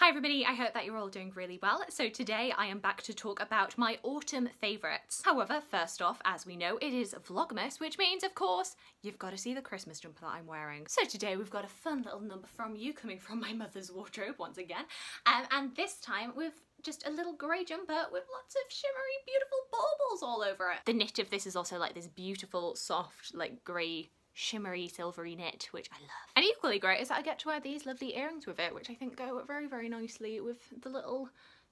Hi everybody, I hope that you're all doing really well. So today I am back to talk about my autumn favourites. However, first off, as we know, it is Vlogmas, which means, of course, you've got to see the Christmas jumper that I'm wearing. So today we've got a fun little number from you coming from my mother's wardrobe once again. And this time with just a little grey jumper with lots of shimmery, beautiful baubles all over it. The knit of this is also like this beautiful, soft, like grey, shimmery silvery knit, which I love. And equally great is that I get to wear these lovely earrings with it, which I think go very, very nicely with the little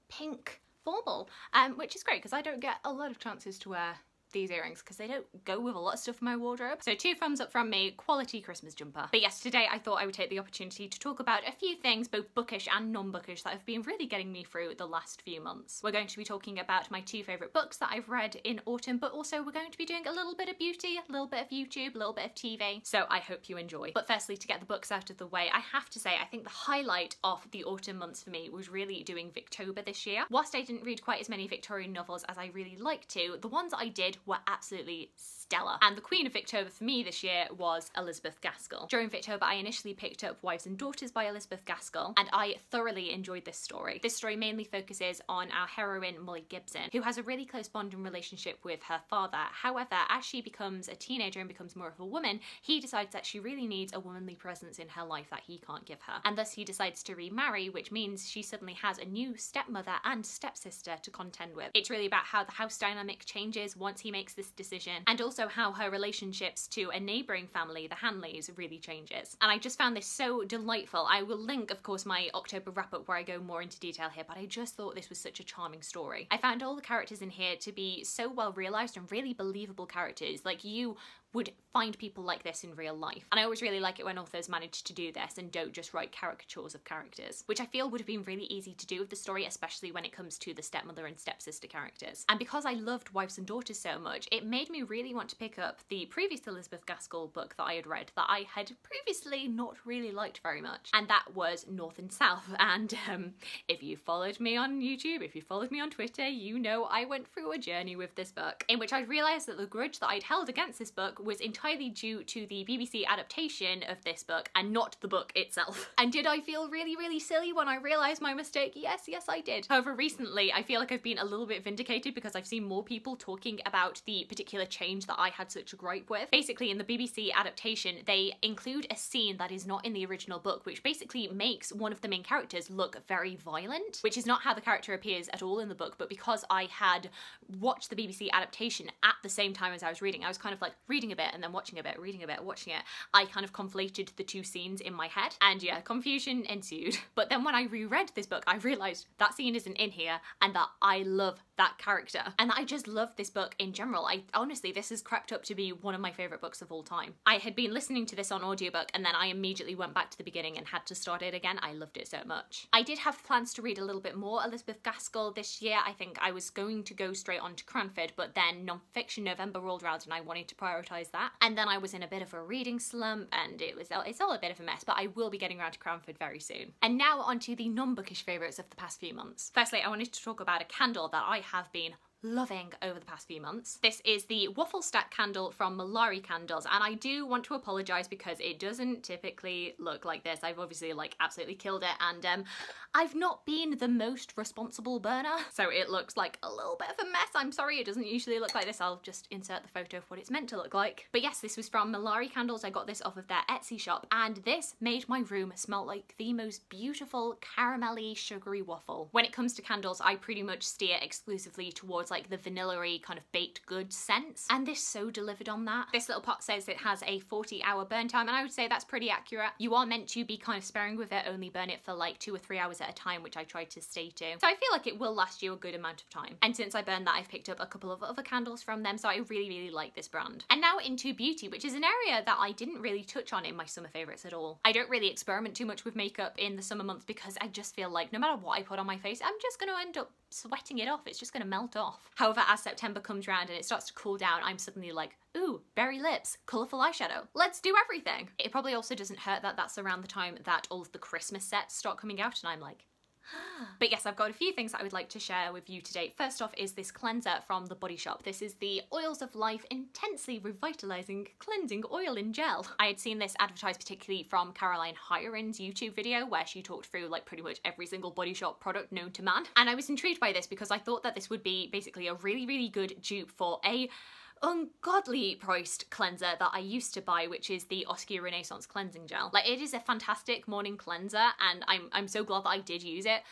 pink bauble, which is great because I don't get a lot of chances to wear these earrings because they don't go with a lot of stuff in my wardrobe. So 2 thumbs up from me, quality Christmas jumper. But yes, today I thought I would take the opportunity to talk about a few things, both bookish and non-bookish, that have been really getting me through the last few months. We're going to be talking about my 2 favourite books that I've read in autumn, but also we're going to be doing a little bit of beauty, a little bit of YouTube, a little bit of TV. So I hope you enjoy. But firstly, to get the books out of the way, I have to say I think the highlight of the autumn months for me was really doing Victober this year. Whilst I didn't read quite as many Victorian novels as I really like to, the ones that I did were absolutely stellar. And the Queen of Victober for me this year was Elizabeth Gaskell. During Victober, I initially picked up Wives and Daughters by Elizabeth Gaskell, and I thoroughly enjoyed this story. This story mainly focuses on our heroine, Molly Gibson, who has a really close bonding relationship with her father. However, as she becomes a teenager and becomes more of a woman, he decides that she really needs a womanly presence in her life that he can't give her. And thus he decides to remarry, which means she suddenly has a new stepmother and stepsister to contend with. It's really about how the house dynamic changes once he makes this decision, and also how her relationships to a neighbouring family, the Hanleys, really changes. And I just found this so delightful. I will link, of course, my October wrap-up where I go more into detail here, but I just thought this was such a charming story. I found all the characters in here to be so well realised and really believable characters. Like, you would find people like this in real life. And I always really like it when authors manage to do this and don't just write caricatures of characters, which I feel would have been really easy to do with the story, especially when it comes to the stepmother and stepsister characters. And because I loved Wives and Daughters so much, it made me really want to pick up the previous Elizabeth Gaskell book that I had read that I had previously not really liked very much, and that was North and South. And if you followed me on YouTube, if you followed me on Twitter, you know I went through a journey with this book in which I realised that the grudge that I'd held against this book was entirely due to the BBC adaptation of this book and not the book itself. And did I feel really, really silly when I realised my mistake? Yes, I did. However, recently I feel like I've been a little bit vindicated because I've seen more people talking about the particular change that I had such a gripe with. Basically, in the BBC adaptation, they include a scene that is not in the original book, which basically makes one of the main characters look very violent, which is not how the character appears at all in the book. But because I had watched the BBC adaptation at the same time as I was reading, I was kind of like reading a bit and then watching a bit, reading a bit, watching it. I kind of conflated the 2 scenes in my head, and yeah, confusion ensued. But then when I reread this book, I realised that scene isn't in here and that I love that character, and that I just love this book in general. Honestly, this has crept up to be one of my favourite books of all time. I had been listening to this on audiobook and then I immediately went back to the beginning and had to start it again. I loved it so much. I did have plans to read a little bit more Elizabeth Gaskell this year. I think I was going to go straight on to Cranford, but then non-fiction November rolled around and I wanted to prioritise that. And then I was in a bit of a reading slump and it's all a bit of a mess, but I will be getting around to Cranford very soon. And now onto the non-bookish favourites of the past few months. Firstly, I wanted to talk about a candle that I have been loving over the past few months. This is the Waffle Stack candle from Malari Candles, and I do want to apologise because it doesn't typically look like this. I've obviously like absolutely killed it, and I've not been the most responsible burner, so it looks like a little bit of a mess. I'm sorry, it doesn't usually look like this. I'll just insert the photo of what it's meant to look like. But yes, this was from Malari Candles. I got this off of their Etsy shop, and this made my room smell like the most beautiful caramelly sugary waffle. When it comes to candles, I pretty much steer exclusively towards like the vanilla-y kind of baked goods scents, and this so delivered on that. This little pot says it has a 40-hour burn time, and I would say that's pretty accurate. You are meant to be kind of sparing with it, only burn it for like 2 or 3 hours at a time, which I tried to stay to. So I feel like it will last you a good amount of time. And since I burned that, I've picked up a couple of other candles from them, so I really, really like this brand. And now into beauty, which is an area that I didn't really touch on in my summer favourites at all. I don't really experiment too much with makeup in the summer months because I just feel like no matter what I put on my face, I'm just going to end up sweating it off. It's just going to melt off. However, as September comes around and it starts to cool down, I'm suddenly like, ooh, berry lips, colourful eyeshadow, let's do everything. It probably also doesn't hurt that that's around the time that all of the Christmas sets start coming out, and I'm like, But yes, I've got a few things that I would like to share with you today. First off is this cleanser from The Body Shop. This is the Oils of Life Intensely Revitalizing Cleansing Oil in Gel. I had seen this advertised particularly from Caroline Hirons' YouTube video where she talked through like pretty much every single Body Shop product known to man. And I was intrigued by this because I thought that this would be basically a really, really good dupe for a ungodly priced cleanser that I used to buy, which is the Oskia Renaissance Cleansing Gel. Like, it is a fantastic morning cleanser and I'm so glad that I did use it.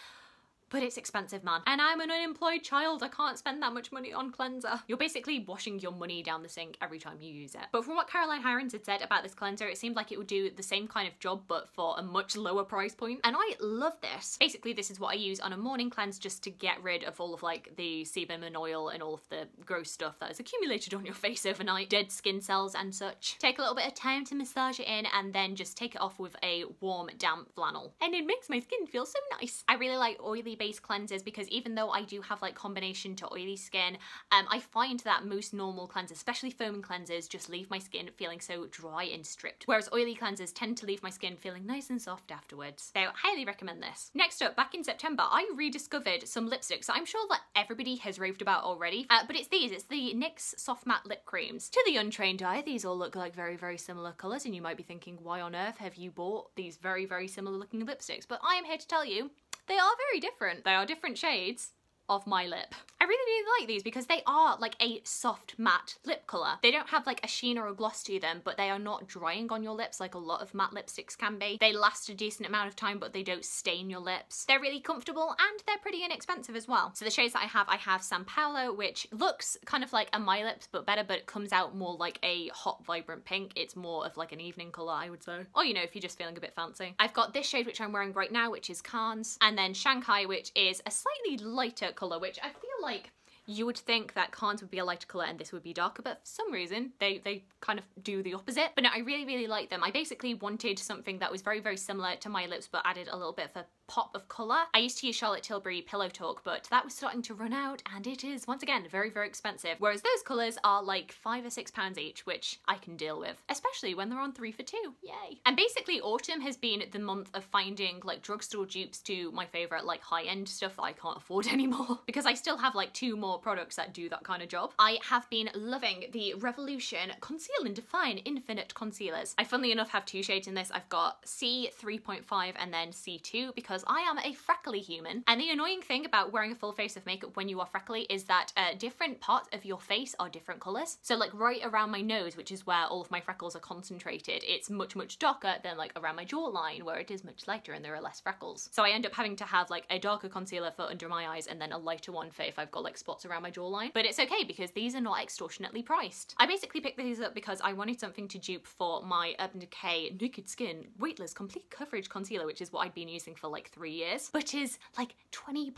But it's expensive, man. And I'm an unemployed child. I can't spend that much money on cleanser. You're basically washing your money down the sink every time you use it. But from what Caroline Hirons had said about this cleanser, it seemed like it would do the same kind of job, but for a much lower price point. And I love this. Basically, this is what I use on a morning cleanse just to get rid of all of like the sebum and oil and all of the gross stuff that has accumulated on your face overnight, dead skin cells and such. Take a little bit of time to massage it in and then just take it off with a warm, damp flannel. And it makes my skin feel so nice. I really like oily based cleansers because even though I do have like combination to oily skin, I find that most normal cleansers, especially foaming cleansers, just leave my skin feeling so dry and stripped, whereas oily cleansers tend to leave my skin feeling nice and soft afterwards. So I highly recommend this. Next up, back in September, I rediscovered some lipsticks that I'm sure that everybody has raved about already, but it's these. It's the NYX Soft Matte Lip Creams. To the untrained eye, these all look like very, very similar colours, and you might be thinking, why on earth have you bought these very, very similar looking lipsticks? But I am here to tell you, they are very different. They are different shades of my lip. I really, really like these because they are like a soft matte lip colour. They don't have like a sheen or a gloss to them, but they are not drying on your lips like a lot of matte lipsticks can be. They last a decent amount of time, but they don't stain your lips. They're really comfortable and they're pretty inexpensive as well. So the shades that I have San Paolo, which looks kind of like a My Lips but better, but it comes out more like a hot, vibrant pink. It's more of like an evening colour, I would say. Or, you know, if you're just feeling a bit fancy. I've got this shade, which I'm wearing right now, which is Cannes, and then Shanghai, which is a slightly lighter colour, which I feel like you would think that Cannes would be a lighter colour and this would be darker, but for some reason they kind of do the opposite. But no, I really, really like them. I basically wanted something that was very, very similar to My Lips but added a little bit of a pop of colour. I used to use Charlotte Tilbury Pillow Talk, but that was starting to run out and it is, once again, very, very expensive. Whereas those colours are like £5 or £6 each, which I can deal with, especially when they're on 3 for 2. Yay. And basically autumn has been the month of finding like drugstore dupes to my favourite like high-end stuff that I can't afford anymore because I still have like 2 more products that do that kind of job. I have been loving the Revolution Conceal and Define Infinite Concealers. I funnily enough have 2 shades in this. I've got C 3.5 and then C2 because I am a freckly human. And the annoying thing about wearing a full face of makeup when you are freckly is that different parts of your face are different colours. So like right around my nose, which is where all of my freckles are concentrated, it's much, much darker than like around my jawline where it is much lighter and there are less freckles. So I end up having to have like a darker concealer for under my eyes and then a lighter one for if I've got like spots around my jawline. But it's okay because these are not extortionately priced. I basically picked these up because I wanted something to dupe for my Urban Decay Naked Skin Weightless Complete Coverage Concealer, which is what I'd been using for like 3 years, but is like £20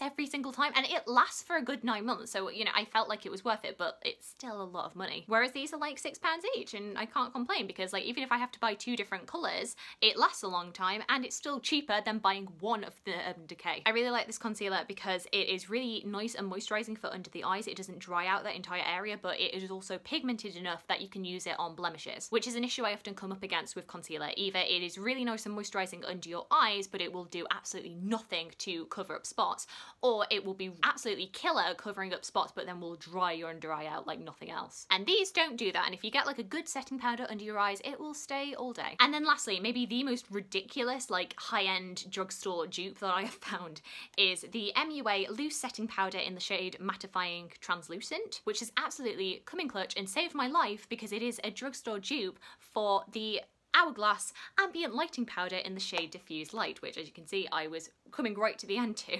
every single time and it lasts for a good 9 months. So, you know, I felt like it was worth it, but it's still a lot of money. Whereas these are like £6 each and I can't complain because like even if I have to buy 2 different colours, it lasts a long time and it's still cheaper than buying one of the Urban Decay. I really like this concealer because it is really nice and moisturising for under the eyes. It doesn't dry out that entire area, but it is also pigmented enough that you can use it on blemishes, which is an issue I often come up against with concealer. Either it is really nice and moisturising under your eyes, but it will do absolutely nothing to cover up spots, or it will be absolutely killer covering up spots, but then will dry your under eye out like nothing else. And these don't do that, and if you get like a good setting powder under your eyes, it will stay all day. And then lastly, maybe the most ridiculous like high-end drugstore dupe that I have found is the MUA Loose Setting Powder in the shade Mattifying Translucent, which has absolutely come in clutch and saved my life because it is a drugstore dupe for the Hourglass Ambient Lighting Powder in the shade Diffuse Light, which as you can see I was coming right to the end to.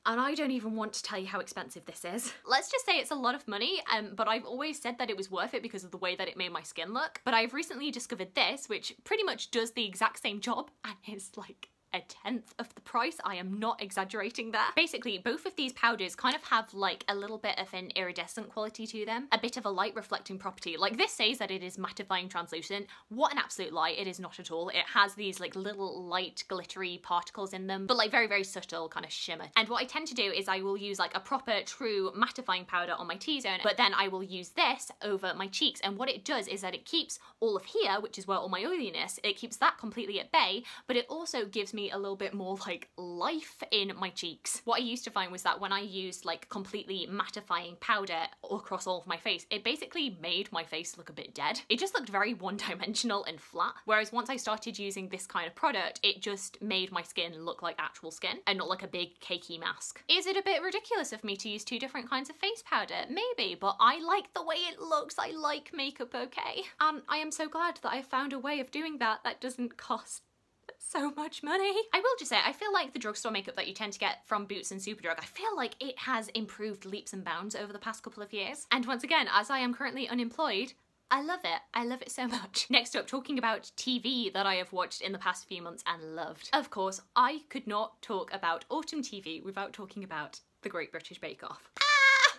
And I don't even want to tell you how expensive this is. Let's just say it's a lot of money, but I've always said that it was worth it because of the way that it made my skin look. But I've recently discovered this, which pretty much does the exact same job and is like a 1/10 of the price. I am not exaggerating there. Basically, both of these powders kind of have like a little bit of an iridescent quality to them, a bit of a light reflecting property. Like this says that it is mattifying translucent. What an absolute lie, it is not at all. It has these like little light glittery particles in them, but like very, very subtle kind of shimmer. And what I tend to do is I will use like a proper true mattifying powder on my T-zone, but then I will use this over my cheeks. And what it does is that it keeps all of here, which is where all my oiliness, it keeps that completely at bay, but it also gives me me a little bit more like life in my cheeks. What I used to find was that when I used like completely mattifying powder across all of my face, it basically made my face look a bit dead. It just looked very one-dimensional and flat. Whereas once I started using this kind of product, it just made my skin look like actual skin and not like a big cakey mask. Is it a bit ridiculous of me to use two different kinds of face powder? Maybe, but I like the way it looks. I like makeup, okay? And I am so glad that I found a way of doing that doesn't cost so much money. I will just say, I feel like the drugstore makeup that you tend to get from Boots and Superdrug, I feel like it has improved leaps and bounds over the past couple of years. And once again, as I am currently unemployed, I love it. I love it so much. Next up, talking about TV that I have watched in the past few months and loved. Of course, I could not talk about autumn TV without talking about The Great British Bake Off.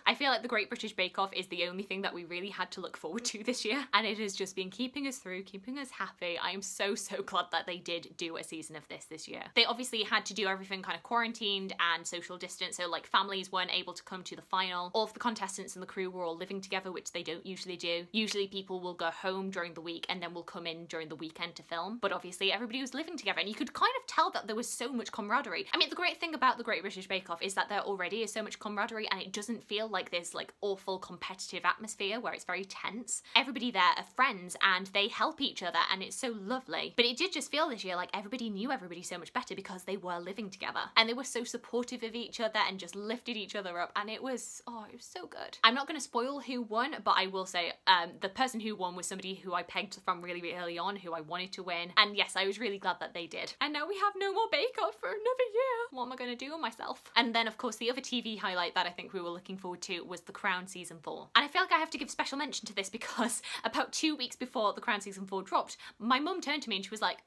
I feel like The Great British Bake Off is the only thing that we really had to look forward to this year, and it has just been keeping us through, keeping us happy. I am so glad that they did do a season of this year. They obviously had to do everything kind of quarantined and social distance, so like families weren't able to come to the final. All of the contestants and the crew were all living together, which they don't usually do. Usually people will go home during the week and then will come in during the weekend to film, but obviously everybody was living together, and you could kind of tell that there was so much camaraderie. I mean, the great thing about The Great British Bake Off is that there already is so much camaraderie, and it doesn't feel like this like awful competitive atmosphere where it's very tense. Everybody there are friends and they help each other, and it's so lovely. But it did just feel this year like everybody knew everybody so much better because they were living together, and they were so supportive of each other and just lifted each other up, and it was so good. I'm not going to spoil who won, but I will say the person who won was somebody who I pegged from really early on, who I wanted to win, and yes, I was really glad that they did. And now we have no more Bake Off for another year. What am I going to do with myself? And then of course the other TV highlight that I think we were looking forward to was The Crown Season 4. And I feel like I have to give special mention to this because about 2 weeks before The Crown Season 4 dropped, my mum turned to me and she was like,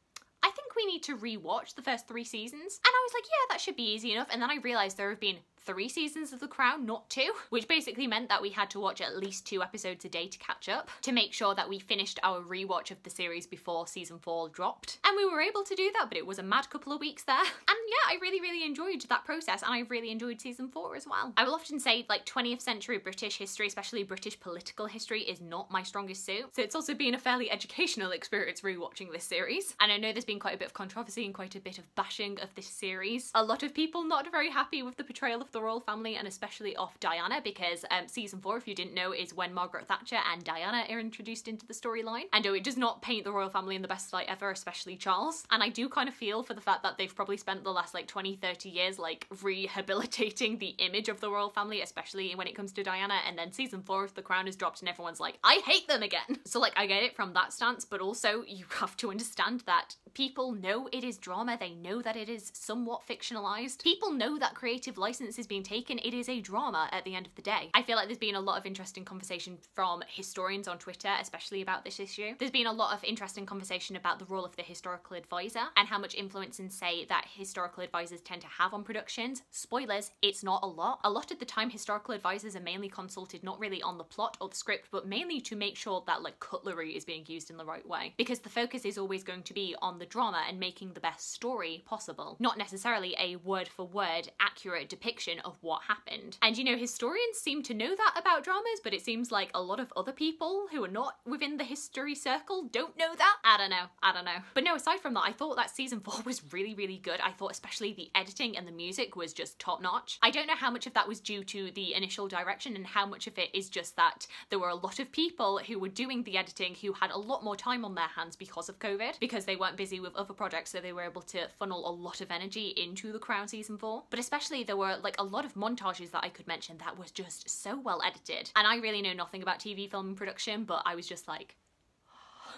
I think we need to rewatch the first 3 seasons. And I was like, yeah, that should be easy enough. And then I realised there have been 3 seasons of The Crown, not 2, which basically meant that we had to watch at least 2 episodes a day to catch up, to make sure that we finished our rewatch of the series before season 4 dropped. And we were able to do that, but it was a mad couple of weeks there. And yeah, I really enjoyed that process, and I really enjoyed season 4 as well. I will often say like 20th century British history, especially British political history, is not my strongest suit. So it's also been a fairly educational experience rewatching this series. And I know there's been quite a bit of controversy and quite a bit of bashing of this series. A lot of people not very happy with the portrayal of the royal family, and especially of Diana, because season 4, if you didn't know, is when Margaret Thatcher and Diana are introduced into the storyline. And it does not paint the royal family in the best light ever, especially Charles. And I do kind of feel for the fact that they've probably spent the last like 20-30 years like rehabilitating the image of the royal family, especially when it comes to Diana, and then season 4 of The Crown is dropped and everyone's like, I hate them again. So like I get it from that stance, but also you have to understand that people know it is drama, they know that it is somewhat fictionalized. People know that creative license is being taken, it is a drama at the end of the day. I feel like there's been a lot of interesting conversation from historians on Twitter, especially about this issue. There's been a lot of interesting conversation about the role of the historical advisor and how much influence and say that historical advisors tend to have on productions. Spoilers, it's not a lot. A lot of the time historical advisors are mainly consulted not really on the plot or the script, but mainly to make sure that like cutlery is being used in the right way. Because the focus is always going to be on the drama and making the best story possible, not necessarily a word for word accurate depiction of what happened. And you know, historians seem to know that about dramas, but it seems like a lot of other people who are not within the history circle don't know that. I don't know. But no, aside from that, I thought that season 4 was really good. I thought especially the editing and the music was just top notch. I don't know how much of that was due to the initial direction and how much of it is just that there were a lot of people who were doing the editing who had a lot more time on their hands because of COVID, because they weren't busy with other projects, so they were able to funnel a lot of energy into The Crown season 4. But especially there were like a lot of montages that I could mention that was just so well edited. And I really know nothing about TV film and production, but I was just like,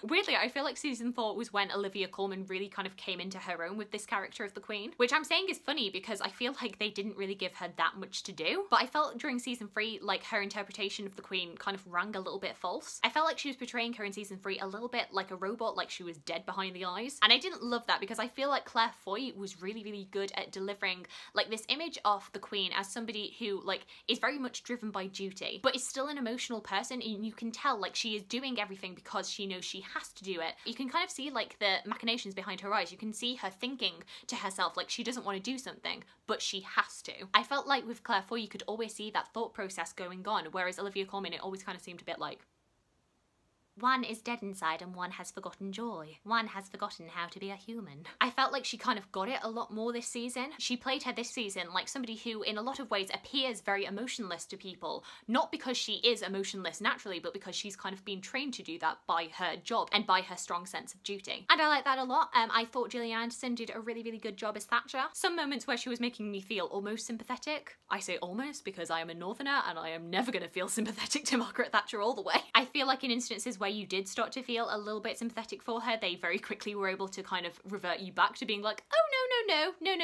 weirdly, I feel like season 4 was when Olivia Colman really kind of came into her own with this character of the Queen, which I'm saying is funny because I feel like they didn't really give her that much to do. But I felt during season 3 like her interpretation of the Queen kind of rang a little bit false. I felt like she was portraying her in season 3 a little bit like a robot, like she was dead behind the eyes. And I didn't love that because I feel like Claire Foy was really good at delivering like this image of the Queen as somebody who like is very much driven by duty, but is still an emotional person, and you can tell like she is doing everything because she knows she has to do it. You can kind of see like the machinations behind her eyes. You can see her thinking to herself like she doesn't want to do something, but she has to. I felt like with Claire Foy you could always see that thought process going on, whereas Olivia Colman, it always kind of seemed a bit like, One is dead inside and one has forgotten joy. One has forgotten how to be a human. I felt like she kind of got it a lot more this season. She played her this season like somebody who in a lot of ways appears very emotionless to people, not because she is emotionless naturally, but because she's kind of been trained to do that by her job and by her strong sense of duty. And I like that a lot. I thought Gillian Anderson did a really, really good job as Thatcher. Some moments where she was making me feel almost sympathetic. I say almost because I am a northerner and I am never gonna feel sympathetic to Margaret Thatcher all the way. I feel like in instances where you did start to feel a little bit sympathetic for her, they very quickly were able to kind of revert you back to being like, oh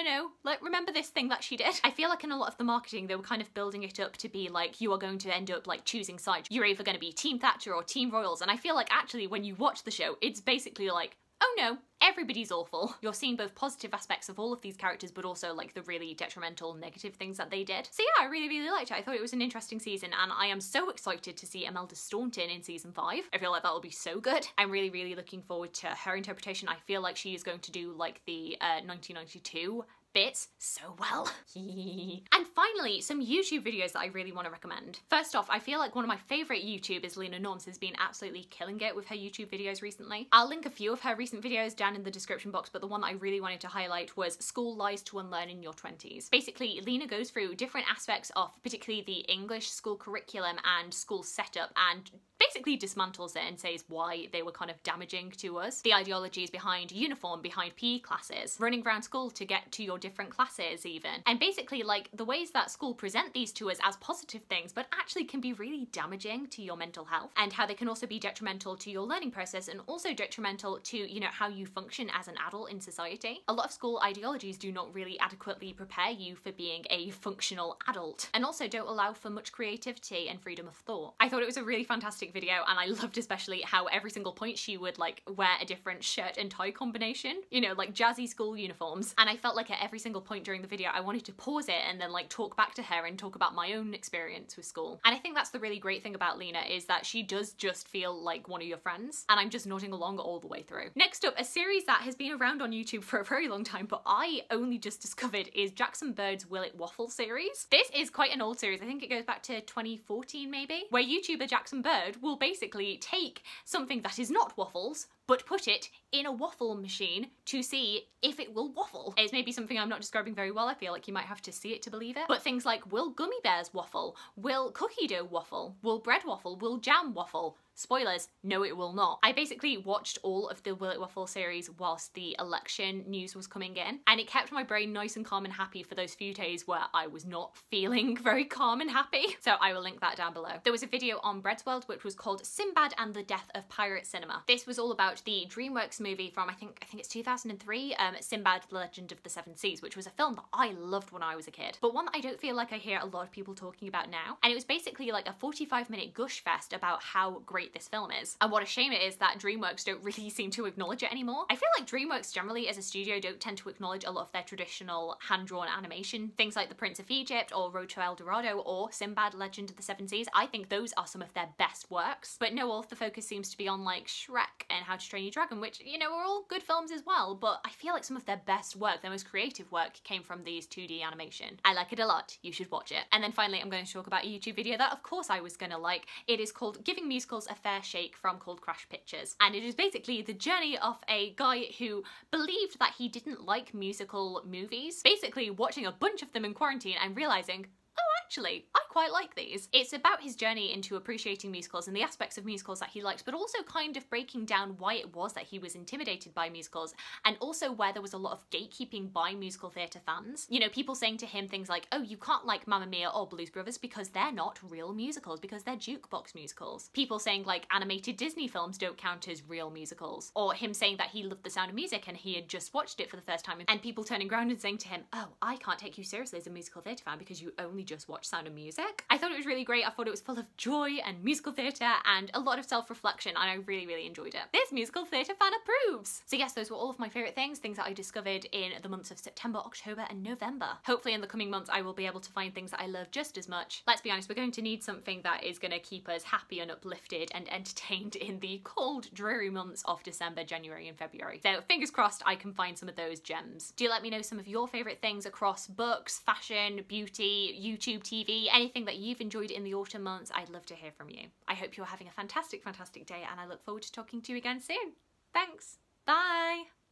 no, like remember this thing that she did. I feel like in a lot of the marketing they were kind of building it up to be like you are going to end up like choosing sides. You're either going to be Team Thatcher or Team Royals, and I feel like actually when you watch the show it's basically like, oh no, everybody's awful. You're seeing both positive aspects of all of these characters, but also like the really detrimental negative things that they did. So yeah, I really, really liked it. I thought it was an interesting season, and I am so excited to see Imelda Staunton in season 5. I feel like that will be so good. I'm really, really looking forward to her interpretation. I feel like she is going to do like the 1992 bits so well. And finally, some YouTube videos that I really want to recommend. First off, I feel like one of my favourite YouTubers, Lena Norms, has been absolutely killing it with her YouTube videos recently. I'll link a few of her recent videos down in the description box, but the one that I really wanted to highlight was School Lies to Unlearn in Your 20s. Basically, Lena goes through different aspects of particularly the English school curriculum and school setup and basically dismantles it and says why they were kind of damaging to us. The ideologies behind uniform, behind PE classes, running around school to get to your different classes even. And basically like the ways that school present these to us as positive things but actually can be really damaging to your mental health, and how they can also be detrimental to your learning process and also detrimental to, you know, how you function as an adult in society. A lot of school ideologies do not really adequately prepare you for being a functional adult, and also don't allow for much creativity and freedom of thought. I thought it was a really fantastic video, and I loved especially how every single point she would like wear a different shirt and tie combination, you know, like jazzy school uniforms. And I felt like at every single point during the video I wanted to pause it and then like talk back to her and talk about my own experience with school. And I think that's the really great thing about Lena, is that she does just feel like one of your friends, and I'm just nodding along all the way through. Next up, a series that has been around on YouTube for a very long time but I only just discovered is Jackson Bird's Will It Waffle series. This is quite an old series. I think it goes back to 2014 maybe, where YouTuber Jackson Bird will basically take something that is not waffles but put it in a waffle machine to see if it will waffle. It's maybe something I'm not describing very well. I feel like you might have to see it to believe it. But things like, will gummy bears waffle? Will cookie dough waffle? Will bread waffle? Will jam waffle? Spoilers, no it will not. I basically watched all of the Will It Waffle series whilst the election news was coming in, and it kept my brain nice and calm and happy for those few days where I was not feeling very calm and happy. So I will link that down below. There was a video on Bread's World which was called Sinbad and the Death of Pirate Cinema. This was all about the DreamWorks movie from I think it's 2003, Sinbad the Legend of the Seven Seas, which was a film that I loved when I was a kid, but one that I don't feel like I hear a lot of people talking about now. And it was basically like a 45-minute gush fest about how great this film is, and what a shame it is that DreamWorks don't really seem to acknowledge it anymore. I feel like DreamWorks generally as a studio don't tend to acknowledge a lot of their traditional hand-drawn animation, things like The Prince of Egypt or Road to El Dorado or Sinbad Legend of the Seven Seas. I think those are some of their best works, but no, all of the focus seems to be on like Shrek and How to Train Your Dragon, which, you know, are all good films as well, but I feel like some of their best work, their most creative work, came from these 2D animation. I like it a lot. You should watch it. And then finally I'm going to talk about a YouTube video that of course I was gonna like. It is called Giving Musicals a Fair Shake from Cold Crash Pictures, and it is basically the journey of a guy who believed that he didn't like musical movies, basically watching a bunch of them in quarantine and realizing, oh, actually, I quite like these. It's about his journey into appreciating musicals and the aspects of musicals that he likes, but also kind of breaking down why it was that he was intimidated by musicals, and also where there was a lot of gatekeeping by musical theatre fans. You know, people saying to him things like, oh, you can't like Mamma Mia or Blues Brothers because they're not real musicals, because they're jukebox musicals. People saying like animated Disney films don't count as real musicals. Or him saying that he loved The Sound of Music and he had just watched it for the first time, and people turning around and saying to him, oh, I can't take you seriously as a musical theatre fan because you only just watch Sound of Music. I thought it was really great. I thought it was full of joy and musical theatre and a lot of self-reflection, and I really, really enjoyed it. This musical theatre fan approves! So yes, those were all of my favourite things that I discovered in the months of September, October and November. Hopefully in the coming months I will be able to find things that I love just as much. Let's be honest, we're going to need something that is going to keep us happy and uplifted and entertained in the cold, dreary months of December, January and February. So fingers crossed I can find some of those gems. Do let me know some of your favourite things across books, fashion, beauty, YouTube, TV, anything that you've enjoyed in the autumn months. I'd love to hear from you. I hope you're having a fantastic, fantastic day, and I look forward to talking to you again soon. Thanks. Bye.